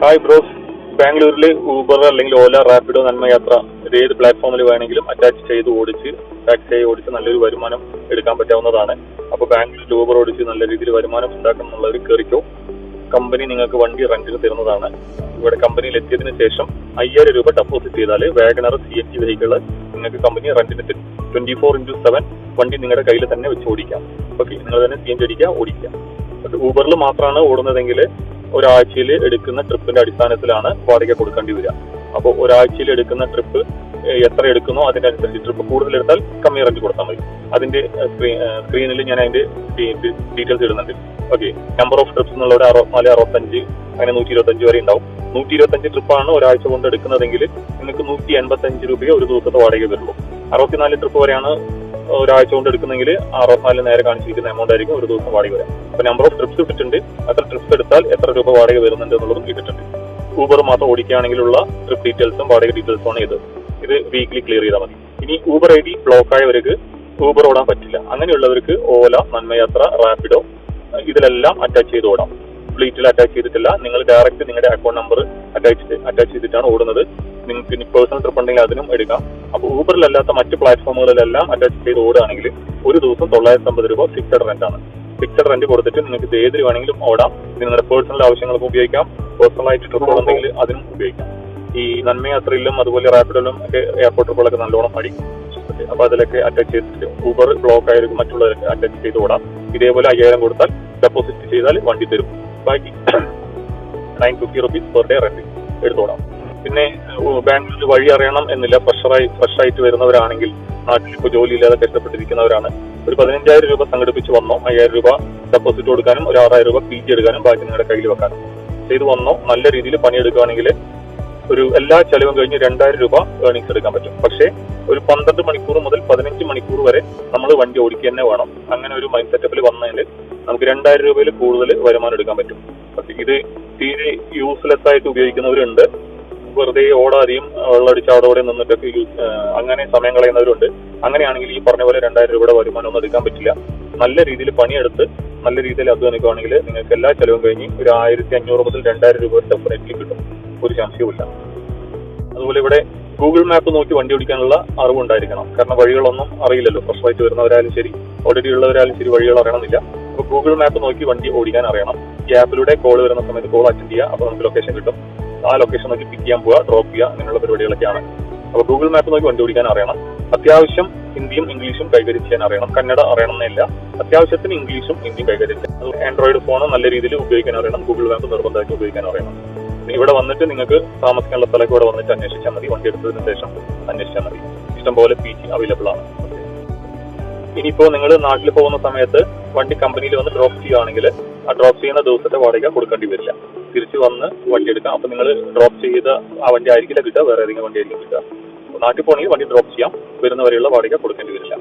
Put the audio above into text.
Hi bros, ബാംഗ്ലൂരിൽ Uber അല്ലെങ്കിൽ ഓല, റാപ്പിഡോ, നന്മയാത്ര ഇത് ഏത് പ്ലാറ്റ്ഫോമിൽ വേണമെങ്കിലും അറ്റാച്ച് ചെയ്ത് ഓടിച്ച് ടാക്സിയായി ഓടിച്ച് നല്ലൊരു വരുമാനം എടുക്കാൻ പറ്റാവുന്നതാണ്. അപ്പോൾ ബാംഗ്ലൂരിൽ ഊബർ ഓടിച്ച് നല്ല രീതിയിൽ വരുമാനം ഉണ്ടാക്കണം എന്നുള്ളവർ കയറിക്കോ. കമ്പനി നിങ്ങൾക്ക് വണ്ടി റെന്റിന് തരുന്നതാണ്. ഇവിടെ കമ്പനിയിൽ എത്തിയതിനു ശേഷം 5000 രൂപ ഡെപ്പോസിറ്റ് ചെയ്താൽ വാഗണർ CNG വെഹിക്കിൾ നിങ്ങൾക്ക് കമ്പനി റെന്റിന് തരും. 24/7 വണ്ടി നിങ്ങളുടെ കയ്യിൽ തന്നെ വെച്ച് ഓടിക്കാം. ഓക്കെ, നിങ്ങൾ തന്നെ CNG അടിക്കുക, ഓടിക്കാം. ബട്ട് ഊബറിൽ മാത്രമാണ് ഓടുന്നതെങ്കിൽ ഒരാഴ്ചയിൽ എടുക്കുന്ന ട്രിപ്പിന്റെ അടിസ്ഥാനത്തിലാണ് വാടക കൊടുക്കേണ്ടി വരിക. അപ്പോൾ ഒരാഴ്ചയിൽ എടുക്കുന്ന ട്രിപ്പ് എത്ര എടുക്കുന്നോ അതിനനുസരിച്ച് ട്രിപ്പ് കൂടുതൽ എടുത്താൽ കമ്മി റെന്റ് കൊടുത്താൽ മതി. അതിന്റെ സ്ക്രീനിൽ ഞാൻ അതിന്റെ ഡീറ്റെയിൽസ് ഇടുന്നുണ്ട്. ഓക്കെ, നമ്പർ ഓഫ് ട്രിപ്സ് എന്നുള്ളത് 64, 65 അങ്ങനെ 125 വരെ ഉണ്ടാവും. 125 ട്രിപ്പാണ് ഒരാഴ്ച കൊണ്ട് എടുക്കുന്നതെങ്കിൽ നിങ്ങൾക്ക് 185 രൂപയോ ഒരു ദിവസത്തെ വാടക വരുള്ളൂ. 64 ട്രിപ്പ് വരെയാണ് ഒരാഴ്ച കൊണ്ട് എടുക്കുന്നെങ്കിൽ 64 നേരെ കാണിച്ചിരിക്കുന്ന എമൗണ്ട് ആയിരിക്കും ഒരു ദിവസം വാടക വരാം. അപ്പൊ നമ്പർ ഓഫ് ട്രിപ്സ് ഇട്ടിട്ടുണ്ട്, എത്ര ട്രിപ്സ് എടുത്താൽ എത്ര രൂപ വാടക വരുന്നുണ്ട് എന്നുള്ളതും ഇട്ടിട്ടുണ്ട്. ഊബർ മാത്രം ഓടിക്കുകയാണെങ്കിലുള്ള ട്രിപ്പ് ഡീറ്റെയിൽസും വാടക ഡീറ്റെയിൽസും ആണ് ഇത് വീക്കിലി ക്ലിയർ ചെയ്താൽ മതി. ഇനി ഊബർ ID ബ്ലോക്ക് ആയവർക്ക് ഊബർ ഓടാൻ പറ്റില്ല. അങ്ങനെയുള്ളവർക്ക് ഓല, നന്മയാത്ര, റാപ്പിഡോ ഇതിലെല്ലാം അറ്റാച്ച് ചെയ്ത് ഓടാം. ഫ്ലീറ്റിൽ അറ്റാച്ച് ചെയ്തിട്ടില്ല. നിങ്ങൾ ഡയറക്റ്റ് നിങ്ങളുടെ അക്കൗണ്ട് നമ്പർ അറ്റാച്ച് ചെയ്തിട്ടാണ് ഓടുന്നത്. നിങ്ങൾക്ക് ഇനി പേഴ്സണൽ ട്രിപ്പ് ഉണ്ടെങ്കിൽ അതിനും എടുക്കാം. അപ്പോൾ ഊബറിലല്ലാത്ത മറ്റ് പ്ലാറ്റ്ഫോമുകളിലെല്ലാം അറ്റാച്ച് ചെയ്ത് ഓടുകയാണെങ്കിൽ ഒരു ദിവസം 950 രൂപ ഫിക്സഡ് റെന്റ് ആണ്. ഫിക്സഡ് റെന്റ് കൊടുത്തിട്ട് നിങ്ങൾക്ക് ഇത് ഏതിൽ വേണമെങ്കിലും ഓടാം. നിങ്ങളുടെ പേഴ്സണൽ ആവശ്യങ്ങൾക്ക് ഉപയോഗിക്കാം. പേഴ്സണലായിട്ട് ട്രിപ്പ് ഉണ്ടെങ്കിൽ അതിനും ഉപയോഗിക്കാം. ഈ നന്മയാത്രയിലും അതുപോലെ റാപ്പിഡിലും ഒക്കെ എയർപോർട്ട് ട്രിപ്പുകളൊക്കെ നല്ലോണം അടിക്കും. അപ്പൊ അതിലൊക്കെ അറ്റാച്ച് ചെയ്തിട്ട് ഊബർ ബ്ലോക്ക് ആയിരിക്കും മറ്റുള്ളവരൊക്കെ അറ്റാച്ച് ചെയ്ത് ഓടാം. ഇതേപോലെ 5000 കൊടുത്താൽ ഡെപ്പോസിറ്റ് ചെയ്താൽ വണ്ടി തരും. ബാക്കി 950 rupees പെർ ഡേ റെന്റ് എടുത്തോടാം. പിന്നെ ബാംഗ്ലൂരിൽ വഴി അറിയണം എന്നില്ല. ഫ്രഷ് ആയിട്ട് വരുന്നവരാണെങ്കിൽ, നാട്ടിൽ ഇപ്പോൾ ജോലിയില്ലാതെ കഷ്ടപ്പെട്ടിരിക്കുന്നവരാണ്, ഒരു 15000 രൂപ സംഘടിപ്പിച്ച് വന്നോ. 5000 രൂപ ഡെപ്പോസിറ്റ് കൊടുക്കാനും ഒരു 6000 രൂപ PG എടുക്കാനും ബാക്കി നിങ്ങളുടെ കയ്യിൽ വെക്കാനും ചെയ്ത് വന്നോ. നല്ല രീതിയിൽ പണിയെടുക്കുകയാണെങ്കിൽ ഒരു എല്ലാ ചെലവും കഴിഞ്ഞ് 2000 രൂപ ഏർണിങ്സ് എടുക്കാൻ പറ്റും. പക്ഷേ ഒരു 12 മണിക്കൂർ മുതൽ 15 മണിക്കൂർ വരെ നമ്മൾ വണ്ടി ഓടിക്കുക തന്നെ വേണം. അങ്ങനെ ഒരു മൈൻഡ് സെറ്റപ്പിൽ വന്നതിൽ നമുക്ക് 2000 രൂപയിൽ കൂടുതൽ വരുമാനം എടുക്കാൻ പറ്റും. പക്ഷേ ഇത് തീരെ യൂസ്ലെസ് ആയിട്ട് ഉപയോഗിക്കുന്നവരുണ്ട്. വെറുതെ ഓടാതെയും വെള്ളമടിച്ച് അവിടെ നിന്നിട്ടൊക്കെ അങ്ങനെ സമയം കളയുന്നവരുണ്ട്. അങ്ങനെയാണെങ്കിൽ ഈ പറഞ്ഞ പോലെ 2000 രൂപയുടെ വരുമാനം ഒന്നും എടുക്കാൻ പറ്റില്ല. നല്ല രീതിയിൽ പണിയെടുത്ത് നല്ല രീതിയിൽ അധ്വാനിക്കുകയാണെങ്കിൽ നിങ്ങൾക്ക് എല്ലാ ചെലവും കഴിഞ്ഞ് ഒരു 1500 മുതൽ 2000 രൂപ ഡെഫിനറ്റ്ലി കിട്ടും. ഒരു സംശയവുമില്ല. അതുപോലെ ഇവിടെ ഗൂഗിൾ മാപ്പ് നോക്കി വണ്ടി ഓടിക്കാനുള്ള അറിവുണ്ടായിരിക്കണം. കാരണം വഴികളൊന്നും അറിയില്ലല്ലോ. ഫ്രഷായിട്ട് വരുന്നവരായാലും ശരി, ഓൾറെഡി ഉള്ളവരായാലും ശരി, വഴികൾ അറിയണമെന്നില്ല. അപ്പോൾ ഗൂഗിൾ മാപ്പ് നോക്കി വണ്ടി ഓടിക്കാൻ അറിയണം. ഈ ആപ്പിലൂടെ കോൾ വരുന്ന സമയത്ത് കോൾ അറ്റൻഡ് ചെയ്യുക. അപ്പോൾ നമുക്ക് ലൊക്കേഷൻ കിട്ടും. ആ ലൊക്കേഷൻ നോക്കി പിക്ക് ചെയ്യാൻ പോവുക, ഡ്രോപ്പ് ചെയ്യുക, അങ്ങനെയുള്ള പരിപാടികളൊക്കെയാണ്. അപ്പോൾ ഗൂഗിൾ മാപ്പ് നോക്കി വണ്ടി ഓടിക്കാൻ അറിയണം. അത്യാവശ്യം ഹിന്ദിയും ഇംഗ്ലീഷും കൈകാര്യം ചെയ്യാൻ അറിയണം. കന്നഡ അറിയണമെന്നില്ല. അത്യാവശ്യത്തിന് ഇംഗ്ലീഷും ഹിന്ദിയും കൈകാര്യം ചെയ്യാം. ആൻഡ്രോയിഡ് ഫോൺ നല്ല രീതിയിൽ ഉപയോഗിക്കാൻ അറിയണം. ഗൂഗിൾ മാപ്പ് നിർബന്ധമായിട്ട് ഉപയോഗിക്കാൻ അറിയണം. ഇവിടെ വന്നിട്ട് നിങ്ങൾക്ക് താമസിക്കാനുള്ള സ്ഥലമൊക്കെ ഇവിടെ വന്നിട്ട് അന്വേഷിച്ചാൽ മതി. വണ്ടി എടുത്തതിന് ശേഷം അന്വേഷിച്ചാൽ മതി. ഇഷ്ടംപോലെ PG അവൈലബിൾ ആണ്. ഇനിയിപ്പോൾ നിങ്ങൾ നാട്ടിൽ പോകുന്ന സമയത്ത് വണ്ടി കമ്പനിയിൽ വന്ന് ഡ്രോപ്പ് ചെയ്യുകയാണെങ്കിൽ ആ ഡ്രോപ്പ് ചെയ്യുന്ന ദിവസത്തെ വാടക കൊടുക്കേണ്ടി വരില്ല. തിരിച്ച് വന്ന് വണ്ടി എടുക്കാം. അപ്പോൾ നിങ്ങൾ ഡ്രോപ്പ് ചെയ്ത ആ വണ്ടി ആയിരിക്കില്ല കിട്ടുക, വേറെ ഏതെങ്കിലും വണ്ടി ആയിരിക്കും കിട്ടുക. നാട്ടിൽ പോകണമെങ്കിൽ വണ്ടി ഡ്രോപ്പ് ചെയ്യാം. വരുന്നവരെയുള്ള വാടക കൊടുക്കേണ്ടി വരില്ല.